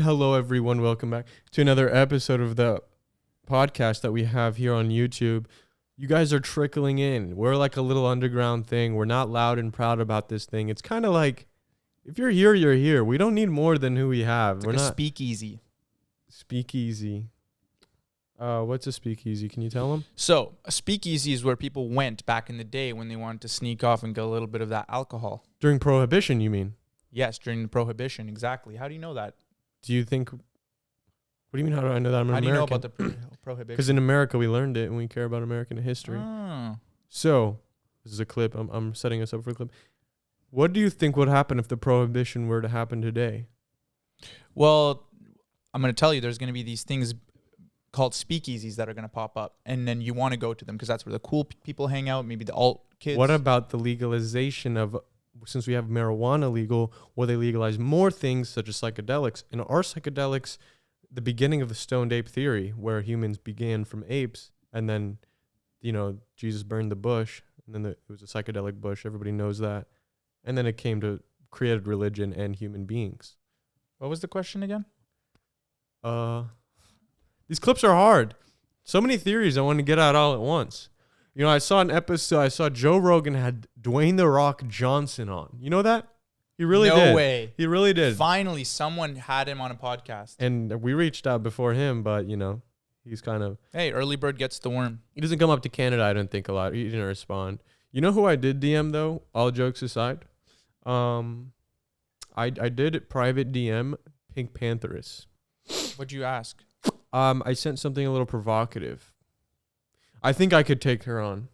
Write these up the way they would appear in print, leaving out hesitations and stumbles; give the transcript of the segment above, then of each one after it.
Hello, everyone. Welcome back to another episode of the podcast that we have here on YouTube. You guys are trickling in. We're like a little underground thing. We're not loud and proud about this thing. It's kind of like, if you're here, you're here. We don't need more than who we have. It's We're like not a speakeasy. Speakeasy. What's a speakeasy? Can you tell them? So a speakeasy is where people went back in the day when they wanted to sneak off and get a little bit of that alcohol. During Prohibition, you mean? Yes, during the Prohibition. Exactly. How do you know that? Do you think... What do you mean, how do I know that I'm an How do you know American? about the Prohibition? Because in America, we learned it and we care about American history. Oh. So, this is a clip. I'm setting us up for a clip. What do you think would happen if the Prohibition were to happen today? Well, I'm going to tell you there's going to be these things called speakeasies that are going to pop up. And then you want to go to them because that's where the cool people hang out, maybe the alt kids. What about the legalization of... Since we have marijuana legal, will they legalize more things such as psychedelics? And are psychedelics the beginning of the stoned ape theory, where humans began from apes, and then, you know, Jesus burned the bush, and then it was a psychedelic bush. Everybody knows that. And then it came to created religion and human beings. What was the question again? These clips are hard. So many theories I want to get out all at once. You know, I saw an episode, I saw Joe Rogan had Dwayne "The Rock" Johnson on. You know that? He really did. No way. He really did. Finally, someone had him on a podcast. And we reached out before him, but, you know, he's kind of... Hey, early bird gets the worm. He doesn't come up to Canada, I don't think, a lot. He didn't respond. You know who I did DM, though? All jokes aside. I did private DM Pink Pantheress. What'd you ask? I sent something a little provocative. I think I could take her on.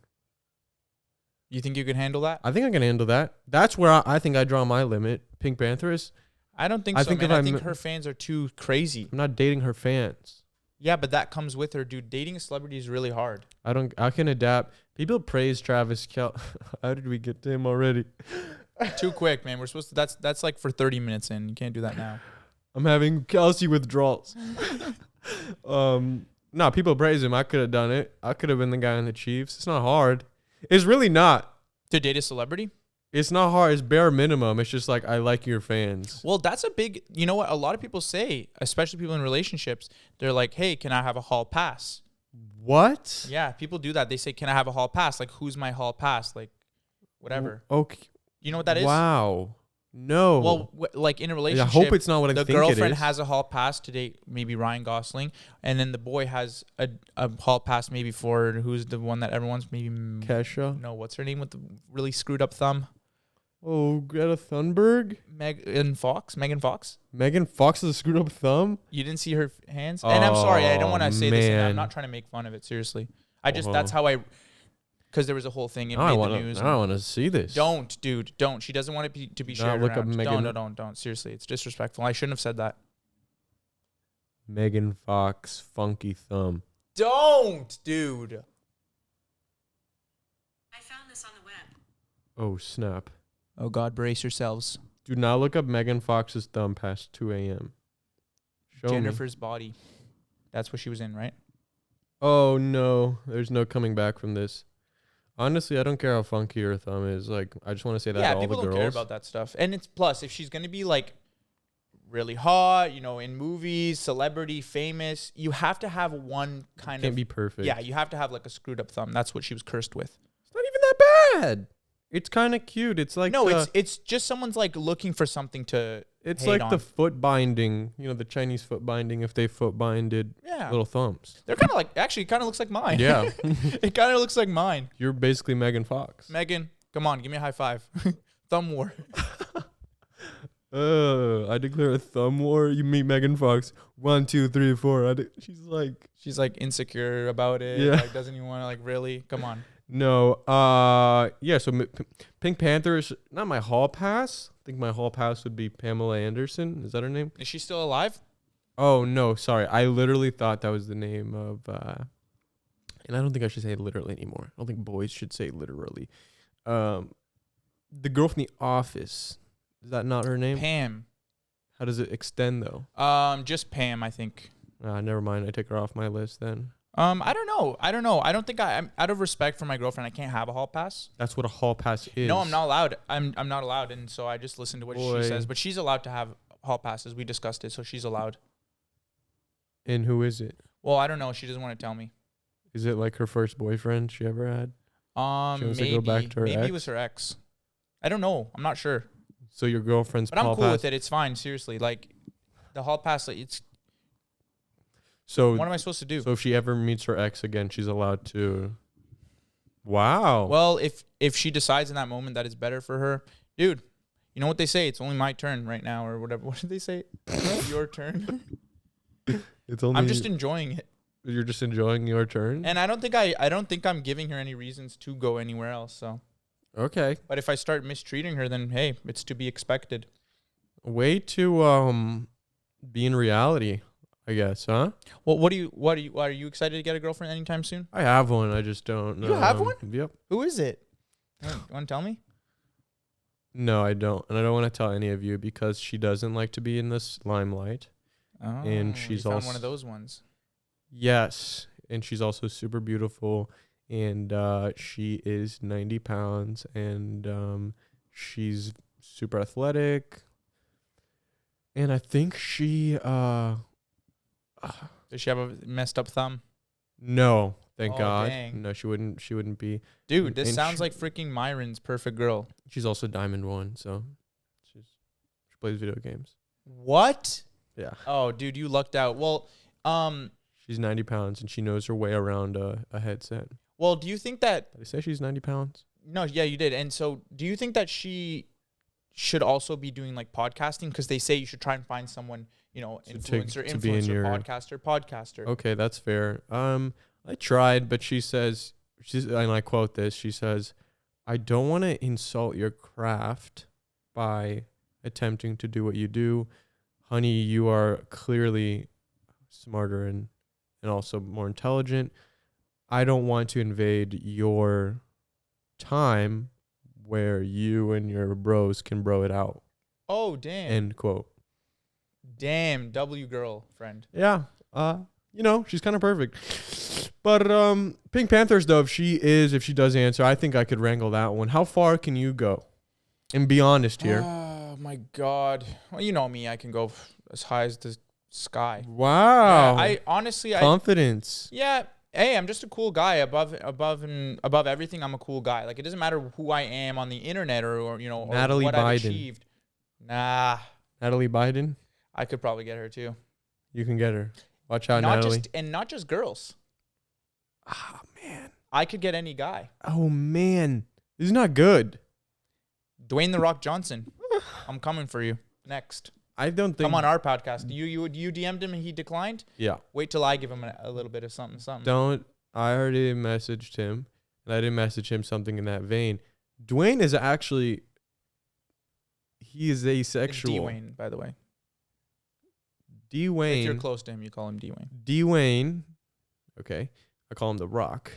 You think you can handle that? I think I can handle that. That's where I think I draw my limit. Pink Pantheress. I don't think I so, think man. if I think her fans are too crazy. I'm not dating her fans. Yeah, but that comes with her, dude. Dating a celebrity is really hard. I can adapt. People praise Travis Kelce. How did we get to him already? Too quick, man. We're supposed to. That's like for 30 minutes in. You can't do that now. I'm having Kelsey withdrawals. No, people praise him. I could have done it. I could have been the guy on the Chiefs. It's not hard. It's really not. To date a celebrity? It's not hard. It's bare minimum. It's just like, I like your fans. Well, that's a big, you know what? A lot of people say, especially people in relationships, they're like, hey, can I have a hall pass? What? Yeah, people do that. They say, can I have a hall pass? Like, who's my hall pass? Like, whatever. Okay. You know what that is? Wow. No. Well, like in a relationship, I hope it's not what I the think it is. girlfriend has a hall pass to date maybe Ryan Gosling, and then the boy has a hall pass maybe for who's the one that everyone's maybe Kesha. No, what's her name with the really screwed up thumb? Oh, Greta Thunberg? Megan Fox. Megan Fox has a screwed up thumb? You didn't see her hands? And I'm sorry, I don't want to say this. I'm not trying to make fun of it, seriously. That's how because there was a whole thing. It made the news. I don't want to see this. Don't, dude. Don't. She doesn't want it to be shared look around. up Megan. Don't. Seriously, it's disrespectful. I shouldn't have said that. Megan Fox, funky thumb. Don't, dude. I found this on the web. Oh, snap. Oh, God, brace yourselves. Do not look up Megan Fox's thumb past 2 a.m. Jennifer's Body. That's what she was in, right? Oh, no. There's no coming back from this. Honestly, I don't care how funky her thumb is. Like, I just want to say that to all the girls. Yeah, people don't care about that stuff. And it's plus, if she's going to be like really hot, you know, in movies, celebrity, famous, you have to have one kind of... Can't be perfect. Yeah, you have to have like a screwed up thumb. That's what she was cursed with. It's not even that bad. It's kind of cute. It's like... No, it's just someone's like looking for something to It's hate like on. the foot binding, you know, the Chinese foot binding, if they foot binded little thumbs. They're kind of like, actually, it kind of looks like mine. Yeah. It kind of looks like mine. You're basically Megan Fox. Megan, come on, give me a high five. Thumb war. I declare a thumb war. You meet Megan Fox. 1, 2, 3, 4. She's like insecure about it. Yeah. Like doesn't even want to like really. Come on. No. Yeah. So Pink Panther is not my hall pass. I think my hall pass would be Pamela Anderson. Is that her name? Is she still alive? Oh no, sorry. I literally thought that was the name of. And I don't think I should say it literally anymore. I don't think boys should say literally. The girl from The Office. Is that not her name? Pam. How does it extend though? Just Pam, I think. Never mind. I take her off my list then. I don't know. I don't think I'm out of respect for my girlfriend. I can't have a hall pass. That's what a hall pass is. No, I'm not allowed. I'm not allowed, and so I just listen to what she says. But she's allowed to have hall passes. We discussed it, so she's allowed. And who is it? Well, I don't know. She doesn't want to tell me. Is it like her first boyfriend she ever had? She wants Maybe. to go back to her Maybe ex? it was her ex. I don't know. I'm not sure. So your girlfriend's But I'm hall cool pass. with it. It's fine. Seriously, like the hall pass. Like, it's So what am I supposed to do? So if she ever meets her ex again, she's allowed to. Wow. Well, if she decides in that moment that it's better for her, dude. You know what they say? It's only my turn right now, or whatever. What did they say? Your turn. It's only. I'm just enjoying it, You're just enjoying your turn. and I don't think I'm giving her any reasons to go anywhere else. So, Okay. but if I start mistreating her, then hey, it's to be expected. Way to be in reality, I guess, huh? Well, are you excited to get a girlfriend anytime soon? I have one. I just don't. You have one? Yep. Who is it? You want to tell me? No, I don't, and I don't want to tell any of you because she doesn't like to be in this limelight. Oh, And she's you found also one of those ones. Yes, and she's also super beautiful, and she is 90 pounds, and she's super athletic, and I think she Does she have a messed up thumb? no, thank Oh, God, dang. no, she wouldn't be. Dude, this And sounds she- like freaking Myron's perfect girl. She's also Diamond 1, so she plays video games. What? Yeah, Oh, dude, you lucked out. Well, she's 90 pounds, and she knows her way around a headset. do you think that Did I say she's 90 pounds? no, yeah, you did. And so, do you think that she should also be doing like podcasting, because they say you should try and find someone, influencer, to be in your- podcaster. Okay, that's fair. I tried, but she says, and I quote this, she says, "I don't want to insult your craft by attempting to do what you do. Honey, you are clearly smarter and also more intelligent. I don't want to invade your time where you and your bros can bro it out." Oh, damn. End quote. Damn, W girl friend. Yeah. She's kind of perfect. But Pink Panthers, though, if she does answer, I think I could wrangle that one. How far can you go? And be honest here. Oh, my God. Well, you know me. I can go as high as the sky. Wow. Yeah, I honestly, Confidence. yeah. Hey, I'm just a cool guy. Above everything, I'm a cool guy. Like, it doesn't matter who I am on the internet or Natalie what I've Biden. achieved. Nah, Natalie Biden. I could probably get her too. You can get her. Watch out, Not Natalie. not just girls. Ah, man. I could get any guy. Oh, man. This is not good. Dwayne the Rock Johnson. I'm coming for you next. I don't think. Come on our podcast. You DM'd him and he declined? Yeah. Wait till I give him a little bit of something. Don't. I already messaged him, and I didn't message him something in that vein. Dwayne is actually. He is asexual. It's Dwayne, by the way. Dwayne. If you're close to him, you call him Dwayne. Dwayne. Okay. I call him The Rock.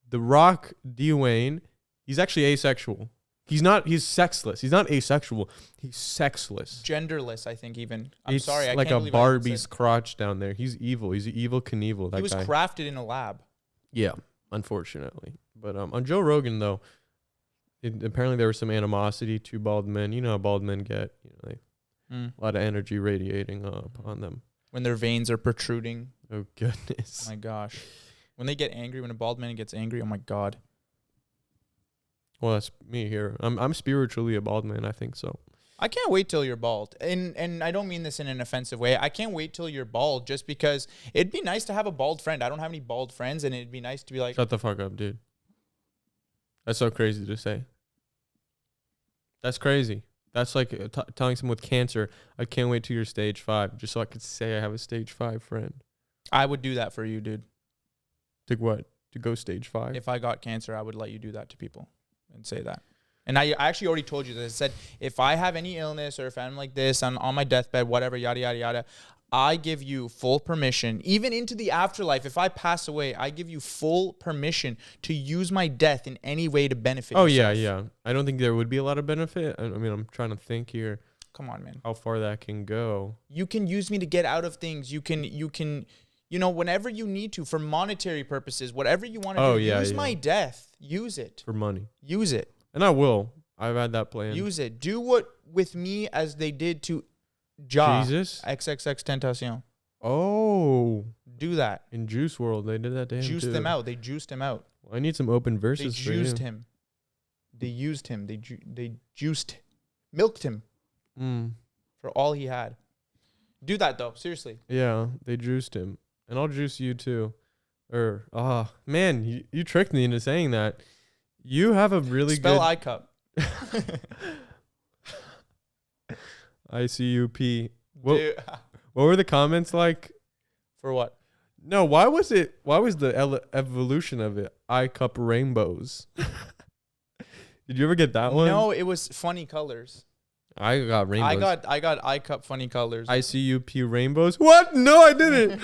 The Rock, Dwayne. He's actually asexual. He's sexless. He's not asexual. He's sexless. Genderless, I think, even. I'm It's sorry. I like can't a believe I even Barbie's said- crotch down there. He's evil. He's evil Knievel. That He was guy. crafted in a lab. Yeah, unfortunately. But on Joe Rogan, though, apparently there was some animosity to bald men. You know how bald men get. They a lot of energy radiating up on them. When their veins are protruding. Oh, goodness. Oh my gosh. When they get angry, when a bald man gets angry, oh my God. Well, that's me here. I'm spiritually a bald man, I think so. I can't wait till you're bald. And I don't mean this in an offensive way. I can't wait till you're bald just because it'd be nice to have a bald friend. I don't have any bald friends, and it'd be nice to be like, Shut the fuck up, dude. That's so crazy to say. That's crazy. That's like telling someone with cancer, I can't wait till you're stage 5, just so I could say I have a stage 5 friend. I would do that for you, dude. To what? To go stage 5? If I got cancer, I would let you do that to people and say that. And I actually already told you this. I said, if I have any illness or if I'm like this, I'm on my deathbed, whatever, yada, yada, yada, I give you full permission, even into the afterlife. If I pass away, I give you full permission to use my death in any way to benefit yourself. Yeah. I don't think there would be a lot of benefit. I mean, I'm trying to think here Come on, man. how far that can go. You can use me to get out of things. You can, whenever you need to for monetary purposes, whatever you want to do, use my death. Use it. For money. Use it. And I will. I've had that plan. Use it. Do what with me as they did to Jesus. XXX Tentacion. Oh. Do that. In Juice World, they did that to him Juiced too. him out. They juiced him out. Well, I need some open They verses for you. juiced him. They used him. They juiced, milked him for all he had. Do that though, seriously. Yeah, they juiced him, and I'll juice you too. Man, you tricked me into saying that. You have a really Spell good iCup. ICUP. Dude. What were the comments like? For what? No, why was the evolution of it iCup rainbows? Did you ever get that one? No, it was funny colors. I got rainbows. I got iCup funny colors. ICUP rainbows. What? No, I didn't.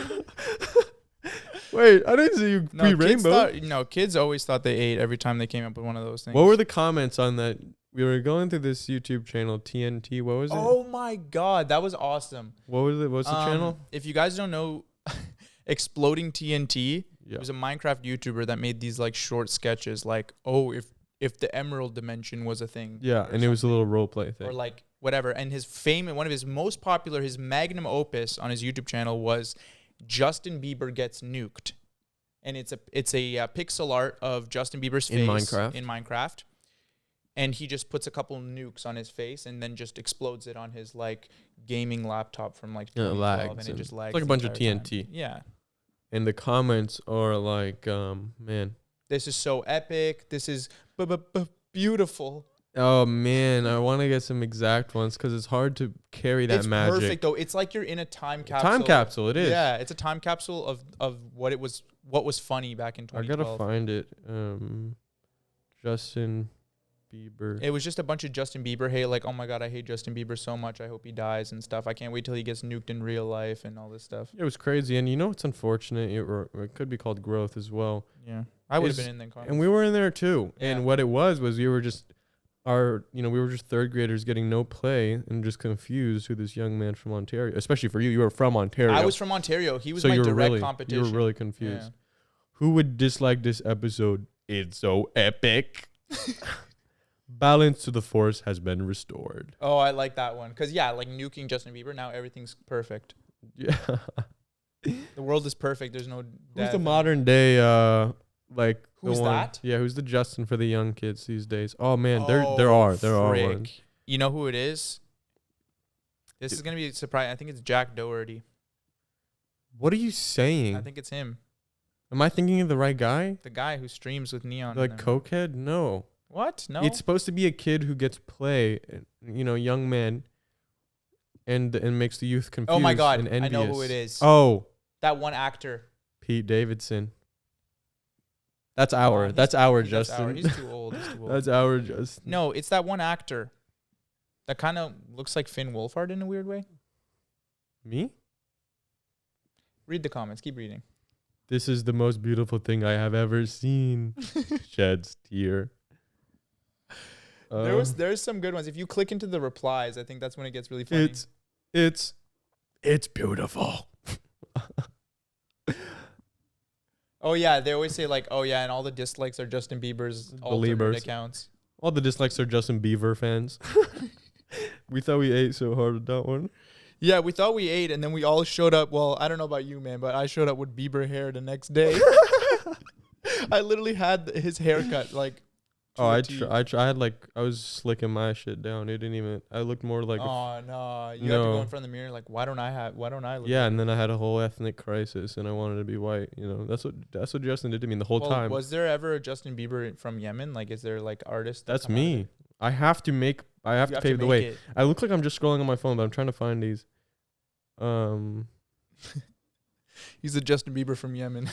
Wait, I didn't see you rainbow. Kids always thought they ate every time they came up with one of those things. What were the comments on that? We were going through this YouTube channel, TNT. What was it? Oh my God, that was awesome. What was it? What's the channel? If you guys don't know, Exploding TNT, Yeah. it was a Minecraft YouTuber that made these like short sketches, like, oh, if the Emerald Dimension was a thing. Yeah, and it was a little role play thing. Or like whatever. And his fame and one of his most popular, his magnum opus on his YouTube channel was Justin Bieber Gets Nuked. And it's a pixel art of Justin Bieber's face in Minecraft. And he just puts a couple nukes on his face and then just explodes it on his like gaming laptop from like 2012, and it just lags. It's like a bunch of the entire TNT. time. Yeah. And the comments are like, man. This is so epic. This is beautiful. Oh man, I want to get some exact ones because it's hard to carry that magic. It's perfect though. It's like you're in a time capsule. Time capsule, it is. Yeah, it's a time capsule of what was funny back in 2012. I gotta find it. Justin Bieber. It was just a bunch of Justin Bieber hate, like, oh my God, I hate Justin Bieber so much. I hope he dies and stuff. I can't wait till he gets nuked in real life and all this stuff. It was crazy, and you know it's unfortunate. It could be called growth as well. Yeah, I would have been in there. And we were in there too. Yeah. And what it was we were just we were just third graders getting no play and just confused who this young man from Ontario, especially for you. You were from Ontario. I was from Ontario. He was my direct competition. You were really confused. Yeah. Who would dislike this episode? It's so epic. Balance to the force has been restored. Oh, I like that one. Because, yeah, like nuking Justin Bieber, now everything's perfect. Yeah. The world is perfect. There's no Who's the modern day, like... Who's that? Yeah, who's the Justin for the young kids these days? Oh, man, there are ones. You know who it is? This is going to be surprising. I think it's Jack Doherty. What are you saying? I think it's him. Am I thinking of the right guy? The guy who streams with Neon. Like cokehead? No. What? No. It's supposed to be a kid who gets play, young man, and makes the youth confused. Oh my God, and envious. I know who it is. Oh, that one actor. Pete Davidson. That's our Justin. He's too old. That's our Justin. No, it's that one actor that kind of looks like Finn Wolfhard in a weird way. Me? Read the comments. Keep reading. This is the most beautiful thing I have ever seen. Sheds tear. There's some good ones. If you click into the replies, I think that's when it gets really funny. It's beautiful. Oh yeah, they always say like, oh yeah, and all the dislikes are Justin Bieber's alternate accounts. All the dislikes are Justin Bieber fans. We thought we ate so hard with that one. Yeah, we thought we ate, and then we all showed up. Well, I don't know about you, man, but I showed up with Bieber hair the next day. I literally had his haircut like. Oh, I had I was slicking my shit down. It didn't even. I looked more like. Oh no! You had to go in front of the mirror. Like, why don't I look? Yeah, and then I had a whole ethnic crisis, and I wanted to be white. That's what Justin did to me the whole time. Was there ever a Justin Bieber from Yemen? Like, is there like artists? That's me. I have to pave the way. I look like I'm just scrolling on my phone, but I'm trying to find these. He's a Justin Bieber from Yemen.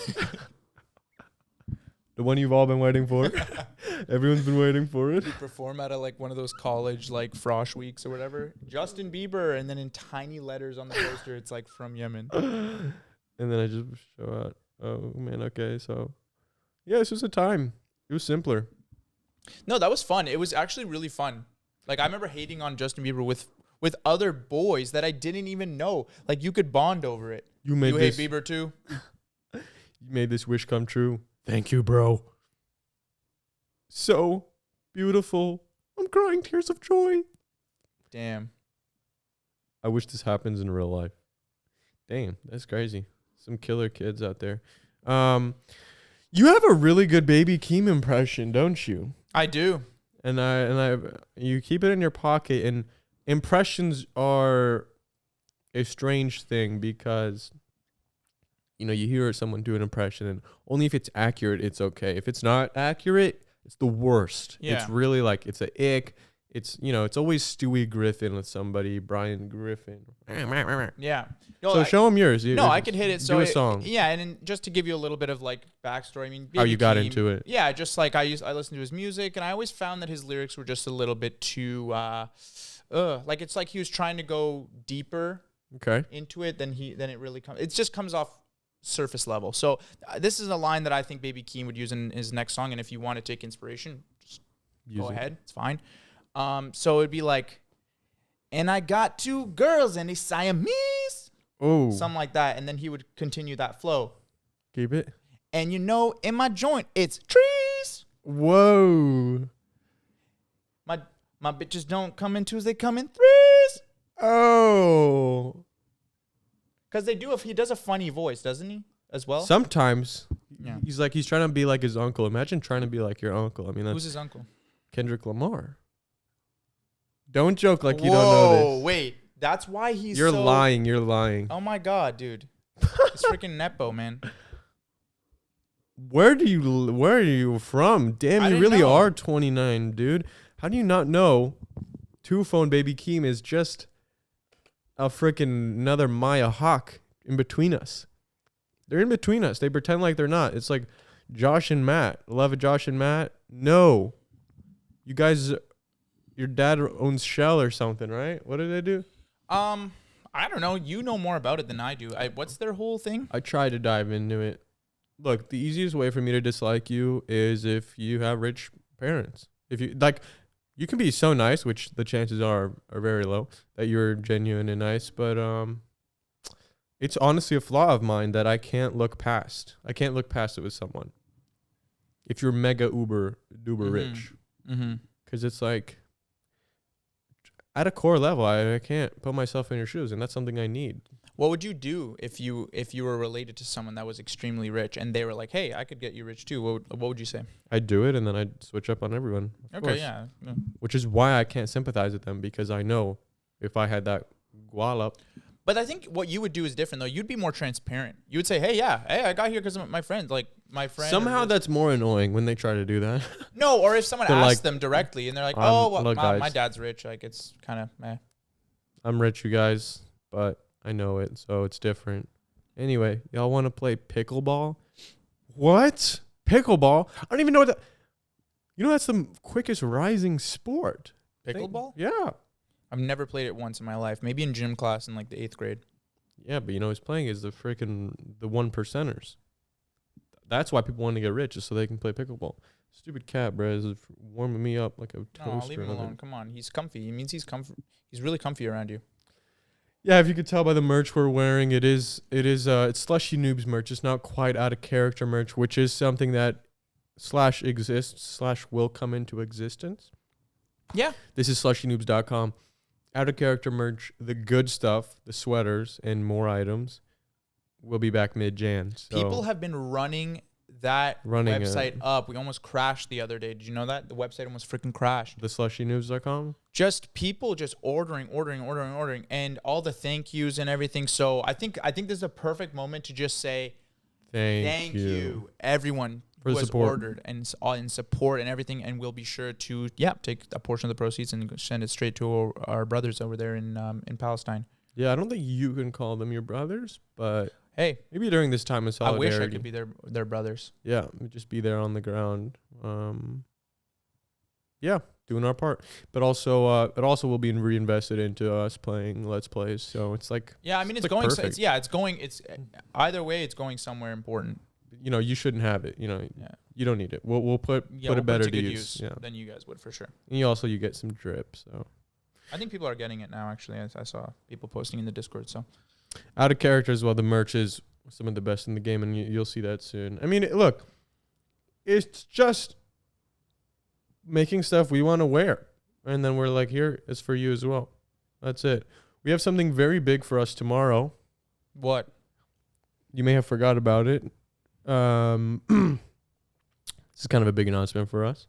The one you've all been waiting for. Everyone's been waiting for it. You perform at like one of those college like frosh weeks or whatever. Justin Bieber, and then in tiny letters on the poster, it's like from Yemen. And then I just show out. Oh man, okay, so yeah, this was a time. It was simpler. No, that was fun. It was actually really fun. Like I remember hating on Justin Bieber with other boys that I didn't even know. Like you could bond over it. You hate Bieber too? You made this wish come true. Thank you, bro. So beautiful. I'm crying tears of joy. Damn. I wish this happens in real life. Damn, that's crazy. Some killer kids out there. You have a really good Baby Keem impression, don't you? I do. And you keep it in your pocket. And impressions are a strange thing because, you know, you hear someone do an impression, and only if it's accurate, it's okay. If it's not accurate, it's the worst. Yeah. It's really like, it's a ick. It's, you know, it's always Stewie Griffin with somebody, Brian Griffin. Yeah. So show them yours. No, I could hit it. Do a song. Yeah, and then just to give you a little bit of like backstory. I mean, How you got Keem, into it? Yeah, just like I listened to his music, and I always found that his lyrics were just a little bit too, like it's like he was trying to go deeper into it than it really comes. It just comes off surface level. So this is a line that I think Baby Keem would use in his next song, and if you want to take inspiration, just go ahead. It's fine. So it'd be like, and I got 2 girls and they Siamese. Oh. Something like that. And then he would continue that flow. Keep it. And you know, in my joint, it's trees. Whoa. My bitches don't come in 2s, they come in 3s. Oh. Because he does a funny voice, doesn't he? As well? Sometimes. Yeah. He's trying to be like his uncle. Imagine trying to be like your uncle. I mean, who's his uncle? Kendrick Lamar. Don't joke like you don't know this. Oh, wait. That's why You're lying. You're lying. Oh my God, dude. It's freaking Nepo, man. Where are you from? Damn, you really are 29, dude. How do you not know 2-phone Baby Keem is just a freaking another Maya Hawk in between us? They're in between us. They pretend like they're not. It's like Josh and Matt. Love of Josh and Matt? No. You guys, your dad owns Shell or something, right? What did they do? I don't know. You know more about it than I do. What's their whole thing? I try to dive into it. Look, the easiest way for me to dislike you is if you have rich parents. If you like, you can be so nice, which the chances are very low that you're genuine and nice, but it's honestly a flaw of mine that I can't look past. I can't look past it with someone. If you're mega uber rich, because it's like at a core level, I can't put myself in your shoes, and that's something I need. What would you do if you were related to someone that was extremely rich and they were like, "Hey, I could get you rich too"? What would you say? I'd do it, and then I'd switch up on everyone. Of course. Yeah. Which is why I can't sympathize with them, because I know if I had that wallop. But I think what you would do is different, though. You'd be more transparent. You would say, "Hey, I got here because of my friend." Like my friend. Somehow that's more annoying when they try to do that. No, or if someone asks them directly and they're like, "Oh, well, my dad's rich." Like it's kind of meh. I'm rich, you guys, but I know it, so it's different. Anyway, y'all want to play pickleball? What? Pickleball? I don't even know what that... You know, that's the quickest rising sport. Pickleball? Yeah. I've never played it once in my life. Maybe in gym class in like the 8th grade. Yeah, but you know who's playing is the 1%ers. That's why people want to get rich, is so they can play pickleball. Stupid cat, bro, is warming me up like a toaster. No, leave him alone. Come on, he's comfy. It means he's really comfy around you. Yeah, if you could tell by the merch we're wearing, it's Slushy Noobs merch. It's not quite out of character merch, which is something that /exists/ will come into existence. Yeah. This is slushynoobs.com. Out of character merch, the good stuff, the sweaters, and more items will be back mid-Jan. So people have been running website up. We almost crashed the other day. Did you know that? The website almost freaking crashed. The slushynoobs.com? Just people just ordering, and all the thank yous and everything. So I think this is a perfect moment to just say thank you everyone who has ordered and in support and everything, and we'll be sure to take a portion of the proceeds and send it straight to our brothers over there in Palestine. Yeah, I don't think you can call them your brothers, but hey, maybe during this time of solidarity. I wish I could be their brothers. Yeah, just be there on the ground. Yeah, doing our part. But also, it also will be reinvested into us playing Let's Plays. So it's like, yeah, I mean, it's going. It's either way, it's going somewhere important. You know, you shouldn't have it. You know, you don't need it. We'll put it better to use than you guys would for sure. And you get some drip. So I think people are getting it now. Actually, I saw people posting in the Discord. So out of character as well. The merch is some of the best in the game, and you'll see that soon. I mean, look, it's just making stuff we want to wear, and then we're like, here, it's for you as well. That's it. We have something very big for us tomorrow. What? You may have forgot about it. This is kind of a big announcement for us.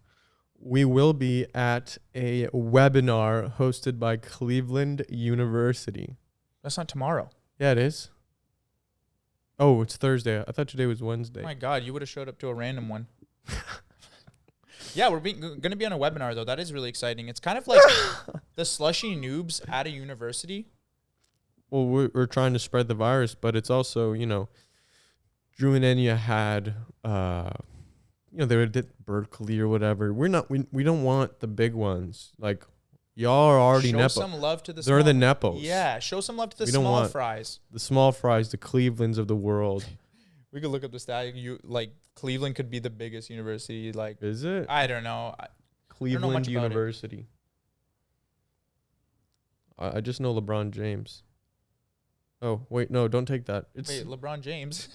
We will be at a webinar hosted by Cleveland University. That's not tomorrow. Yeah, it is. Oh, it's Thursday. I thought today was Wednesday. Oh my God, you would have showed up to a random one. Yeah, we're going to be on a webinar, though. That is really exciting. It's kind of like the slushy noobs at a university. Well, we're trying to spread the virus, but it's also, Drew and Enya had, they were at Berkeley or whatever. We don't want the big ones. Like, y'all are already Show nepo. some love to the They're small. the nepos. Yeah, show some love to the We don't small want fries. The small fries, the Clevelands of the world. We could look up the stat. Cleveland could be the biggest university. Like, Is it? I don't know. Cleveland much about it. University. I just know LeBron James. Oh, wait, no, don't take that. Wait, LeBron James.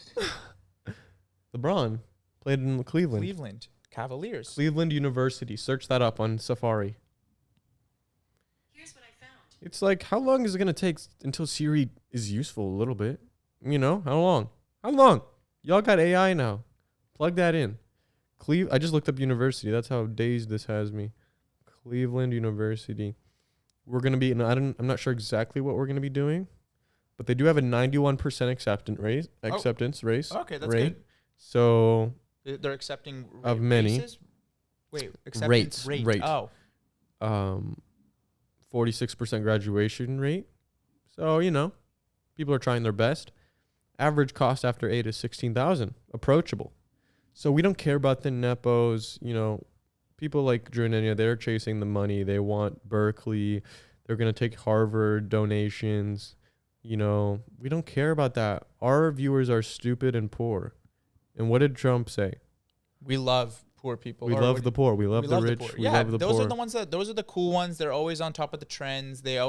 LeBron played in Cleveland. Cleveland Cavaliers. Cleveland University. Search that up on Safari. Here's what I found. It's like, how long is it going to take until Siri is useful a little bit? How long? How long? Y'all got AI now. Plug that in. I just looked up university. That's how dazed this has me. Cleveland University. We're going to be, I'm not sure exactly what we're going to be doing, but they do have a 91% acceptance rate. Okay, that's rate. good. So They're accepting Of many. races? Wait, acceptance Rate. rate. Oh, 46% graduation rate. So, people are trying their best. Average cost after 8 is $16,000. Approachable. So we don't care about the nepos. People like Drew and Enya, they're chasing the money. They want Berkeley. They're going to take Harvard donations. We don't care about that. Our viewers are stupid and poor. And what did Trump say? we love poor people. We love the poor. We love the rich. poor. We Yeah, love the those poor. are the ones those are the cool ones. They're always on top of the trends. They're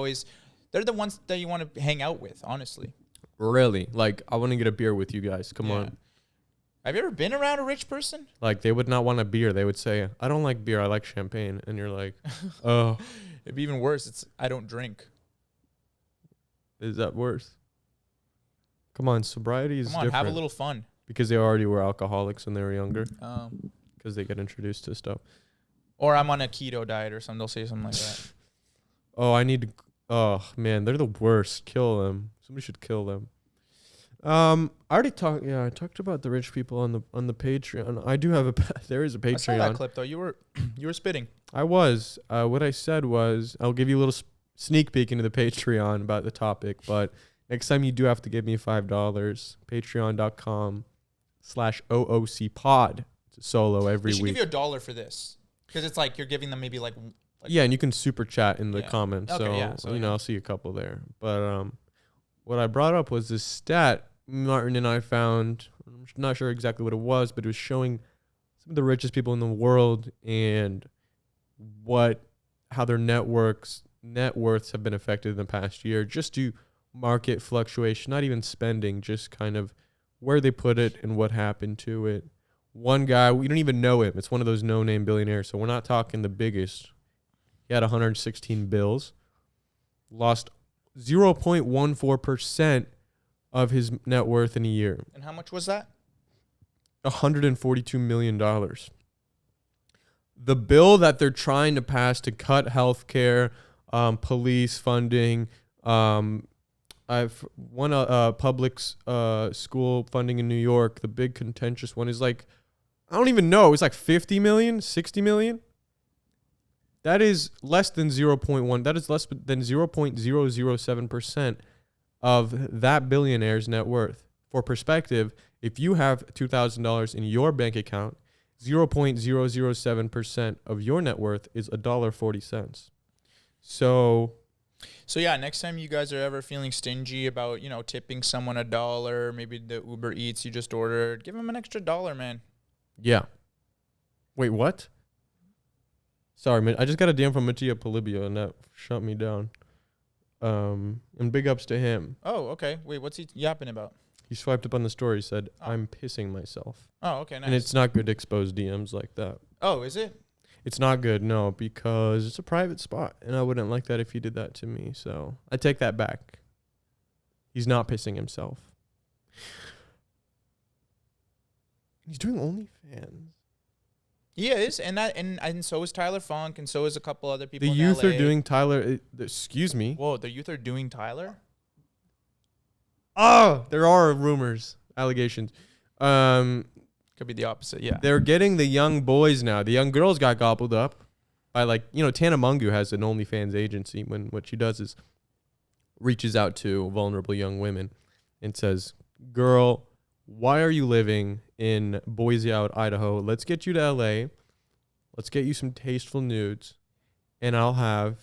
the ones that you want to hang out with, honestly. Really? Like, I want to get a beer with you guys. Come Yeah. on. Have you ever been around a rich person? Like, they would not want a beer. They would say, I don't like beer. I like champagne. And you're like, oh, It'd be even worse. It's I don't drink. is that worse? Come on. Sobriety is Come on, different. have a little fun. Because they already were alcoholics when they were younger. Um, Because they get introduced to stuff. or I'm on a keto diet or something. They'll say something like that. Oh, I need to. Oh, man. They're the worst. Kill them. Somebody should kill them. I already talked. Yeah, I talked about the rich people on the Patreon. I do have a. There is a Patreon. I saw that clip though. You were spitting. I was. What I said was, I'll give you a little sneak peek into the Patreon about the topic, but next time you do have to give me $5. Patreon.com/OOCpod. It's a solo every We should week. give you $1 for this because it's like you're giving them maybe like Yeah, and you can super chat in the Yeah. comments. Okay, So, yeah, so yeah. I'll see a couple there. But what I brought up was this stat Martin and I found. I'm not sure exactly what it was, but it was showing some of the richest people in the world and how their net worths have been affected in the past year, just to market fluctuation, not even spending, just kind of where they put it and what happened to it. One guy, we don't even know him. It's one of those no-name billionaires, so we're not talking the biggest. He had 116 bills, lost 0.14% of his net worth in a year. And how much was that? $142 million. The bill that they're trying to pass to cut healthcare, police funding, I've one public school funding in New York. The big contentious one is like, I don't even know. It's like 50 million, 60 million. That is less than 0.1. That is less than 0.007% of that billionaire's net worth. For perspective, if you have $2,000 in your bank account, 0.007% of your net worth is $1.40. So Yeah, next time you guys are ever feeling stingy about, tipping someone $1, maybe the Uber Eats you just ordered, give them an extra $1, man. yeah. Wait, what? Sorry, man. I just got a DM from Mattia Polibio and that shut me down. And big ups to him. Oh, okay. Wait, what's he yapping about? He swiped up on the story, said, Oh. I'm pissing myself. Oh, okay, nice. And it's not good to expose DMs like that. Oh, is it? It's not good, no, because it's a private spot, and I wouldn't like that if he did that to me. So I take that back. He's not pissing himself. He's doing OnlyFans. He is, and so is Tyler Funk, and so is a couple other people. The in youth LA. are doing Tyler. Excuse me. Whoa, the youth are doing Tyler. Oh, there are rumors, allegations. Could be the opposite. Yeah. They're getting the young boys now. The young girls got gobbled up by, like, you know, Tana Mungu has an OnlyFans agency. When what she does is reaches out to vulnerable young women and says, "Girl, why are you living in Boise out, Idaho? Let's get you to LA. Let's get you some tasteful nudes, and I'll have,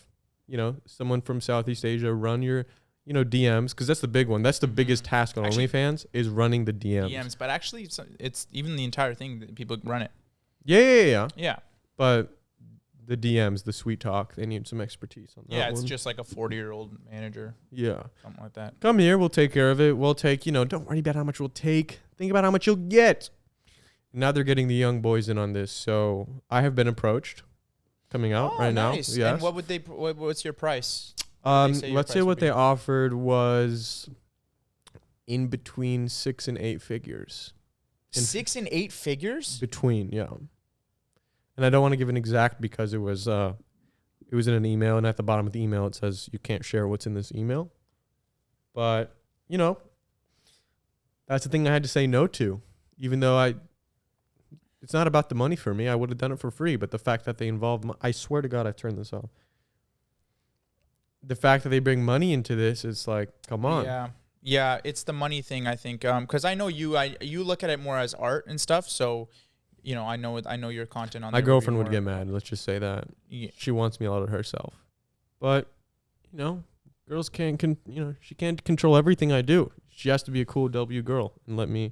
you know, someone from Southeast Asia run your, you know, DMs, because that's the big one. That's the biggest task on Actually, OnlyFans is running the DMs. DMs, but actually, it's even the entire thing that people run it. Yeah. Yeah. But the DMs, the sweet talk, they need some expertise on that. Yeah, it's one. just like a 40-year-old manager, Yeah. something like that. Come here, we'll take care of it. We'll take, you know, don't worry about how much we'll take. Think about how much you'll get. Now they're getting the young boys in on this. So I have been approached coming out right nice. now. Yes. And what would they? What's your price? Let's say your say price what would be? they offered was in between 6 and 8 figures. 6 and 8 figures? Between, yeah. And I don't want to give an exact because it was in an email, and at the bottom of the email it says you can't share what's in this email. But, you know, that's the thing I had to say no to. Even though it's not about the money for me. I would have done it for free, but the fact that they involve I swear to God I turned this off. The fact that they bring money into this, it's like, come on. Yeah, it's the money thing, I think. Because I know you look at it more as art and stuff. So, you know, I know your content on. My girlfriend would get mad. Let's just say that. Yeah. She wants me all to herself, but you know, girls can't. She can't control everything I do. She has to be a cool W girl and let me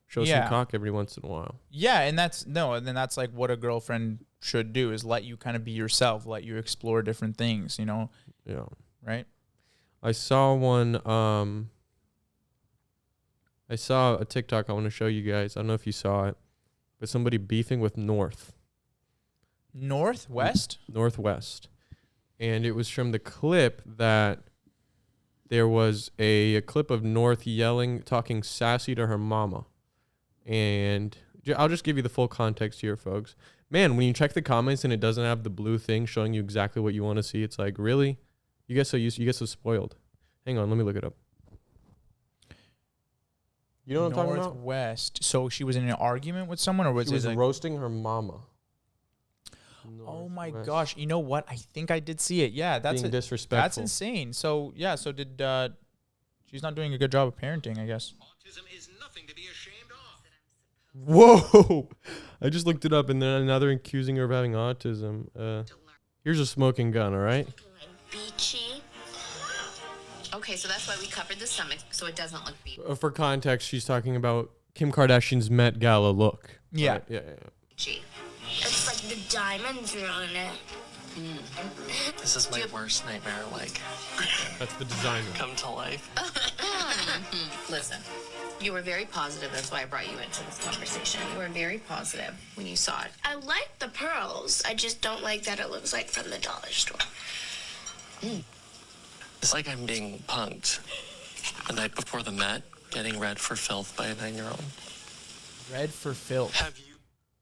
show some cock every once in a while. Yeah, and that's like what a girlfriend should do, is let you kind of be yourself, let you explore different things, you know. Yeah. Right. I saw one. I saw a TikTok I want to show you guys. I don't know if you saw it, but somebody beefing with Northwest. Northwest. And it was from the clip that there was a clip of North talking sassy to her mama. And I'll just give you the full context here, folks. Man, when you check the comments and it doesn't have the blue thing showing you exactly what you want to see, it's like, really? You get so spoiled. Hang on, let me look it up. You know what I'm talking about? Northwest. So she was in an argument with someone, or was She was it like, roasting her mama. oh my Northwest. gosh, you know what? I think I did see it. Yeah, that's Being disrespectful. That's insane. So yeah, so did she's not doing a good job of parenting, I guess. Autism is nothing to be ashamed of. Whoa! I just looked it up, and then now they're accusing her of having autism. Here's a smoking gun, all right? Beachy. Okay, so that's why we covered the stomach, so it doesn't look beachy. For context, she's talking about Kim Kardashian's Met Gala look. Yeah. Right? Yeah. It's like the diamonds are on it. This is my worst nightmare, like, That's the designer. come to life. Listen, you were very positive. That's why I brought you into this conversation. You were very positive when you saw it. I like the pearls. I just don't like that it looks like from the dollar store. It's like I'm being punked the night before the Met, getting read for filth by a 9-year-old. Read for filth. Have you?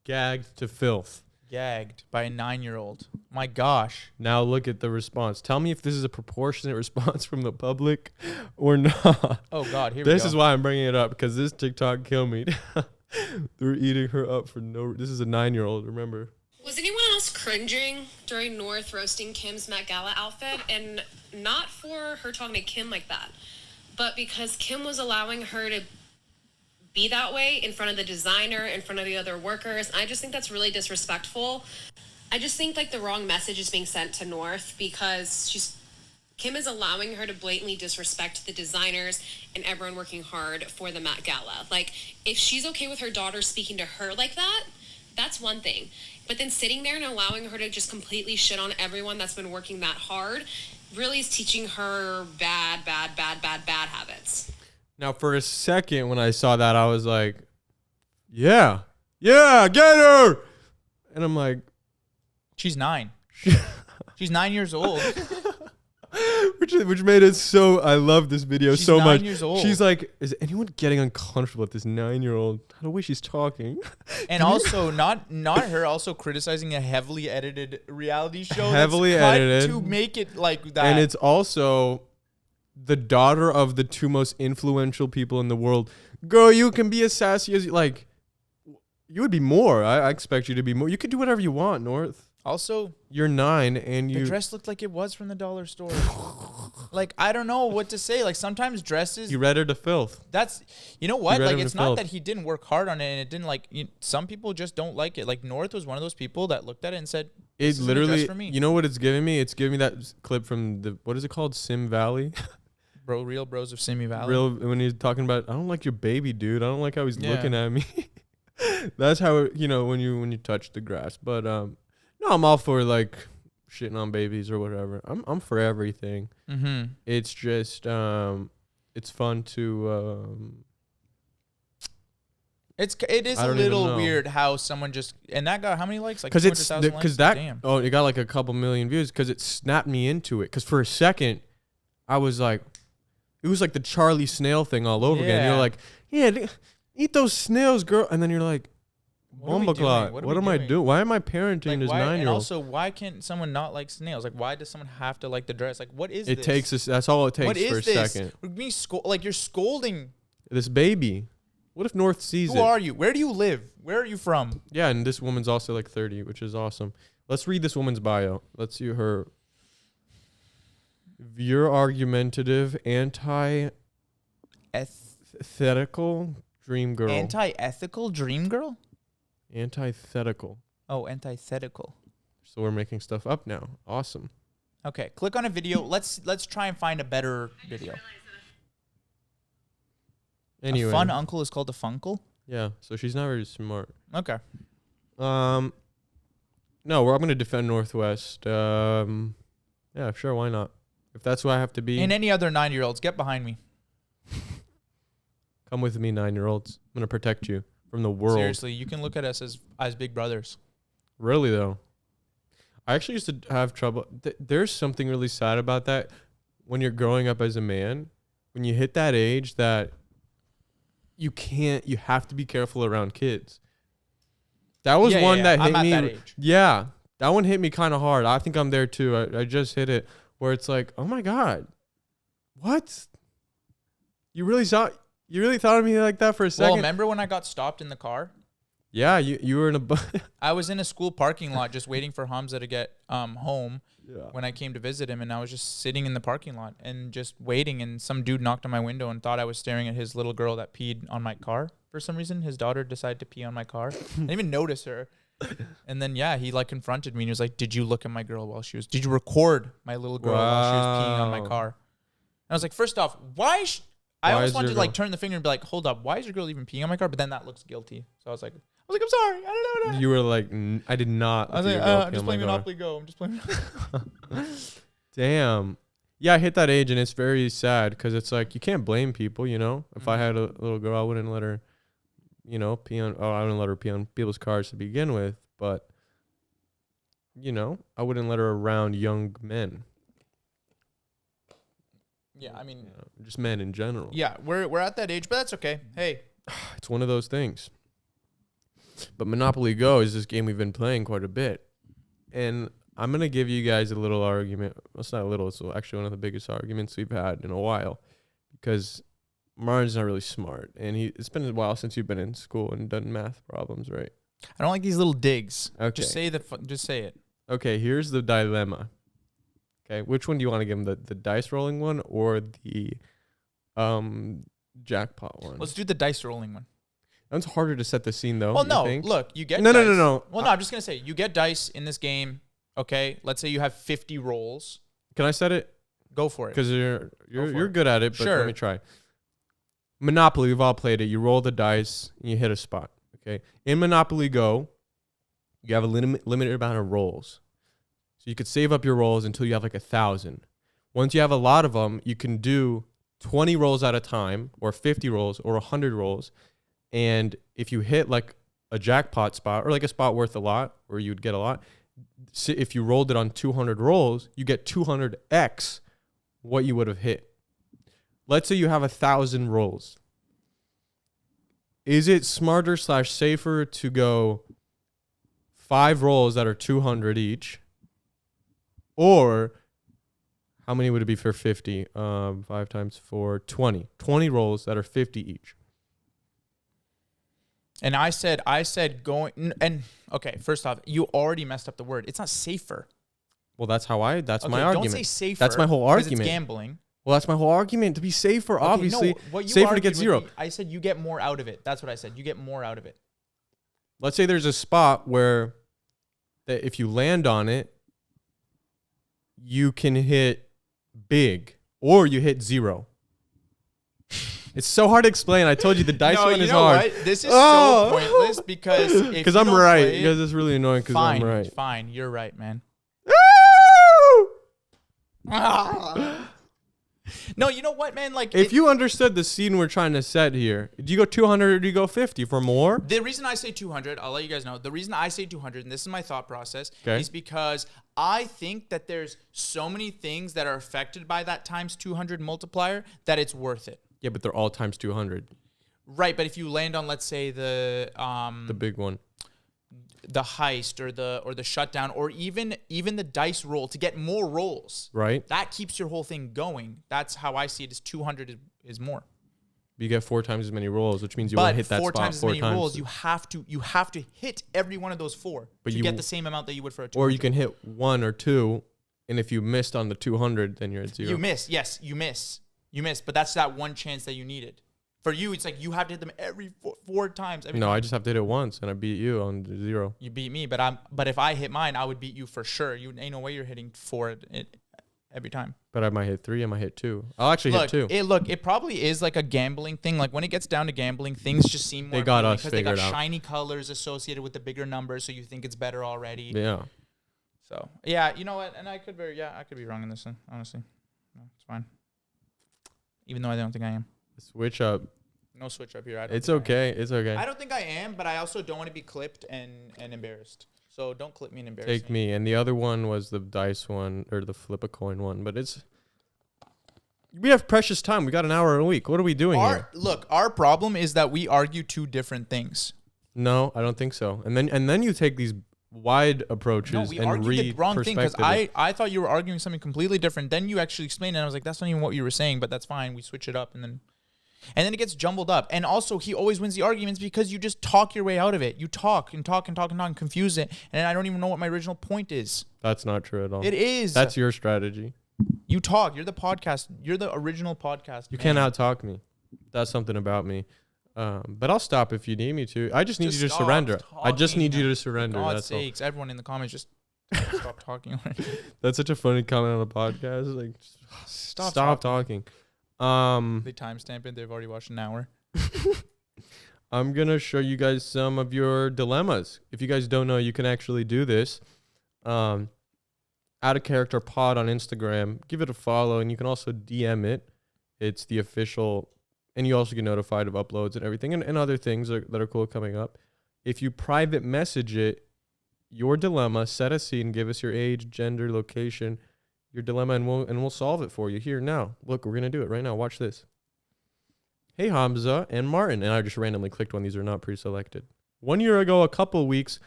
Gagged to filth. Gagged by a 9-year-old. My gosh. Now look at the response. Tell me if this is a proportionate response from the public or not. Oh God, here we go. This is why I'm bringing it up, because this TikTok killed me. They're eating her up for no. This is a 9-year-old. Remember. Was anyone else cringing during North roasting Kim's Met Gala outfit? And not for her talking to Kim like that, but because Kim was allowing her to be that way in front of the designer, in front of the other workers. I just think that's really disrespectful. I just think like the wrong message is being sent to North, because Kim is allowing her to blatantly disrespect the designers and everyone working hard for the Met Gala. Like, if she's okay with her daughter speaking to her like that, that's one thing. But then sitting there and allowing her to just completely shit on everyone that's been working that hard really is teaching her bad habits. Now, for a second, when I saw that, I was like, yeah, get her. And I'm like, She's 9. She's 9 years old. which made it so. I love this video She's so 9 much. years old. She's like, is anyone getting uncomfortable with this 9-year-old? The way she's talking. And also, not her also criticizing a heavily edited reality show. Heavily that's cut edited. to make it like that. And it's also the daughter of the 2 most influential people in the world. Girl, you can be as sassy as you like. You would be more. I expect you to be more. You could do whatever you want, North. Also, You're 9 and the you. dress looked like it was from the dollar store. Like, I don't know what to say. Like, sometimes dresses. You read her to filth. That's, you know what? read Like, him it's to not filth. that he didn't work hard on it and it didn't like. Some people just don't like it. Like, North was one of those people that looked at it and said, It "This isn't a dress literally. for me." You know what it's giving me? It's giving me that clip from the what is it called? Sim Valley. Real bros of Simi Valley. Real when he's talking about. I don't like your baby, dude. I don't like how he's Yeah. looking at me. That's how when you touch the grass. But no, I'm all for like shitting on babies or whatever. I'm for everything. Mm-hmm. It's just it's fun to It is I a don't even little know. weird how someone just and that got how many likes? Like because it's 200,000 because likes? that Damn. oh it got like a couple million views because it snapped me into it. Because for a second I was like, it was like the Charlie Snail thing all over again. You're Yeah. like, yeah, eat those snails, girl, and then you're like, What are we Bomba doing? clot. What are What we am I doing? doing? Why am I parenting Like, this why, and 9-year-old? also, why can't someone not like snails? Like, why does someone have to like the dress? Like, what is It this? takes us. That's all it takes What for a is this? second. We're being like you're scolding. This baby. What if North sees Who it? are you? Where do you live? Where are you from? Yeah, and this woman's also like 30, which is awesome. Let's read this woman's bio. Let's see her. You're argumentative, antithetical dream girl. Anti-ethical dream girl? Antithetical. Oh, antithetical. So we're making stuff up now. Awesome. Okay, click on a video. Let's try and find a better video. Anyway. A fun uncle is called a funkle? Yeah, so she's not very smart. Okay. No, I'm going to defend Northwest. Yeah, sure, why not? If that's who I have to be, And any other 9-year-olds, get behind me. come with me, 9-year-olds. I'm going to protect you from the world. Seriously, you can look at us as big brothers. Really, though? I actually used to have trouble. There's something really sad about that when you're growing up as a man. When you hit that age that you have to be careful around kids. That was one that hit I'm me. at that age. Yeah, that one hit me kind of hard. I think I'm there too. I just hit it where it's like, oh my God, what? You really thought of me like that for a second? Well, remember when I got stopped in the car? Yeah, you were in a I was in a school parking lot just waiting for Hamza to get home yeah. when I came to visit him, and I was just sitting in the parking lot and just waiting, and some dude knocked on my window and thought I was staring at his little girl that peed on my car. For some reason, his daughter decided to pee on my car. I didn't even notice her. And then, yeah, he like confronted me and he was like, did you look at my girl did you record my little girl while she was peeing on my Wow. car? And I was like, first off, I Why almost is wanted your to like girl- turn the finger and be like, hold up, why is your girl even peeing on my car? But then that looks guilty. So I was like, I'm sorry. I don't know. You were like, I did not. I was let like, your girl I'm pee just on my playing car." Monopoly Go. I'm just playing. Damn. Yeah, I hit that age and it's very sad because it's like you can't blame people, you know? If I had a little girl, I wouldn't let her, pee on, I wouldn't let her pee on people's cars to begin with. But, I wouldn't let her around young men. Yeah, I mean, Just men in general. yeah, we're at that age, but that's okay. Hey, It's one of those things. But Monopoly Go is this game we've been playing quite a bit. And I'm going to give you guys a little argument. Well, it's not a little. It's actually one of the biggest arguments we've had in a while. Because Martin's not really smart. And it's been a while since you've been in school and done math problems, right? I don't like these little digs. Okay. Just say just say it. Okay, here's the dilemma. Okay, which one do you want to give him? The dice rolling one or the jackpot one? Let's do the dice rolling one. That's harder to set the scene, though. Well, you no, think? look, you get No. Well, no, I'm just gonna say you get dice in this game. Okay, let's say you have 50 rolls. Can I set it? Go for it. Because for you're it. good at it, but Sure. let me try. Monopoly, we've all played it. You roll the dice and you hit a spot. Okay. In Monopoly Go, you have a limited amount of rolls. So you could save up your rolls until you have like 1,000. Once you have a lot of them, you can do 20 rolls at a time, or 50 rolls, or 100 rolls. And if you hit like a jackpot spot, or like a spot worth a lot, where you'd get a lot, if you rolled it on 200 rolls, you get 200x what you would have hit. Let's say you have 1,000 rolls. Is it smarter / safer to go 5 rolls that are 200 each, or how many would it be for 50? 5 times 4, 20. 20 rolls that are 50 each. And I said going, and okay, first off, you already messed up the word. It's not safer. Well, that's my Okay, argument. Don't say safer. That's my whole 'cause argument. It's gambling. Well, that's my whole argument. To be safer, Okay, obviously, no, what you safer to argued get with 0. me, I said you get more out of it. That's what I said. You get more out of it. Let's say there's a spot where that if you land on it, you can hit big, or you hit 0. It's so hard to explain. I told you the dice one is hard. What? This is so pointless because I'm right. Because it's really annoying because I'm fine, right. fine. You're right, man. No, you know what, man? Like, If you understood the scene we're trying to set here, do you go 200 or do you go 50 for more? the reason I say 200, I'll let you guys know. The reason I say 200, and this is my thought process, Okay. is because I think that there's so many things that are affected by that times 200 multiplier that it's worth it. Yeah, but they're all times 200. Right, but if you land on, let's say, the big one. the heist or the shutdown or even the dice roll to get more rolls, Right? that keeps your whole thing going. That's how I see it. Is 200 is more. You get 4 times as many rolls, which means you But won't hit that 4 spot times as 4 many times. rolls, you have to hit every one of those 4 But to you- get the same amount that you would for a 200. Or you can hit 1 or 2, and if you missed on the 200, then you're at 0. You miss, yes, you miss, but that's that one chance that you needed. For you, it's like you have to hit them every 4 times. Every No, time. I just have to hit it once, and I beat you on 0. You beat me, but if I hit mine, I would beat you for sure. You ain't no way you're hitting 4 every time. But I might hit 3, I might hit 2. I'll actually hit 2. It probably is like a gambling thing. Like when it gets down to gambling, things just seem more They got appealing us because they got figured out. shiny colors associated with the bigger numbers, so you think it's better already. Yeah. So yeah, you know what? And I could be wrong in this one, honestly. No, it's fine. Even though I don't think I am. Switch up. No switch up here. I don't It's think I am. okay. It's okay. I don't think I am, but I also don't want to be clipped and embarrassed. So don't clip me and embarrass Take me. And the other one was the dice one, or the flip a coin one. But we have precious time. We got an hour a week. What are we doing here? Look, our problem is that we argue 2 different things. No, I don't think so. And then you take these wide approaches No, we and argued read the wrong thing because perspective. I thought you were arguing something completely different. Then you actually explained it, and I was like, that's not even what you were saying, but that's fine. We switch it up, and then it gets jumbled up. And also, he always wins the arguments because you just talk your way out of it. You talk and talk and talk and talk and confuse it, and I don't even know what my original point is. That's not true at all. It is. That's your strategy. You talk. You're the podcast. You're the original podcast. You man. can't out-talk me. That's something about me. But I'll stop if you need me to. I just need you to stop surrender. I just need you to For surrender. God's That's all. sakes, everyone in the comments just stop talking. That's such a funny comment on a podcast. Like, stop talking. They timestamp it. They've already watched an hour. I'm gonna show you guys some of your dilemmas. If you guys don't know, you can actually do this. Out of character pod on Instagram. Give it a follow, and you can also DM it. It's the official, and you also get notified of uploads and everything, and other things that are cool coming up. If you private message it, your dilemma, set a scene, give us your age, gender, location, your dilemma, and we'll solve it for you here now. Look, we're gonna do it right now. Watch this. Hey Hamza and Martin, and I just randomly clicked one. These are not pre-selected. 1 year ago, a couple weeks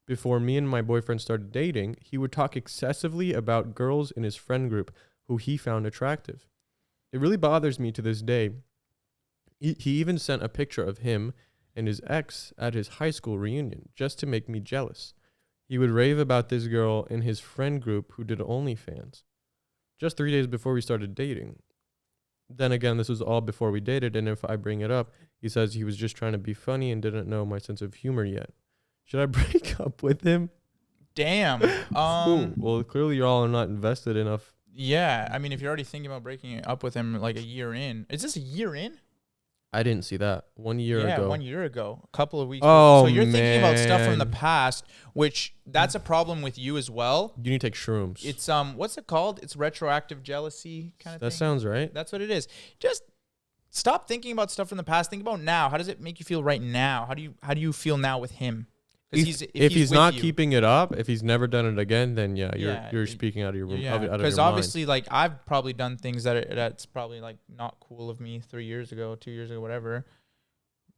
before me and my boyfriend started dating, he would talk excessively about girls in his friend group who he found attractive. It really bothers me to this day. He even sent a picture of him and his ex at his high school reunion just to make me jealous. He would rave about this girl in his friend group who did OnlyFans. Just 3 days before we started dating. Then again, this was all before we dated, and if I bring it up, he says he was just trying to be funny and didn't know my sense of humor yet. Should I break up with him? Damn. Well, clearly you all are not invested enough. Yeah. I mean, if you're already thinking about breaking up with him like a year in, is this a year in? I didn't see that. 1 year ago. Yeah, 1 year ago. A couple of weeks Oh, ago. So you're thinking about stuff from the man. past, which that's a problem with you as well. You need to take shrooms. It's what's it called? It's retroactive jealousy kind of thing. That sounds right. That's what it is. Just stop thinking about stuff from the past. Think about now. How does it make you feel right now? How do you feel now with him? If he's with not you. keeping it up, if he's never done it again, then you're Yeah, speaking out of your Yeah, out of your because mind. obviously, like I've probably done things that's probably like not cool of me 3 years ago, 2 years ago, whatever,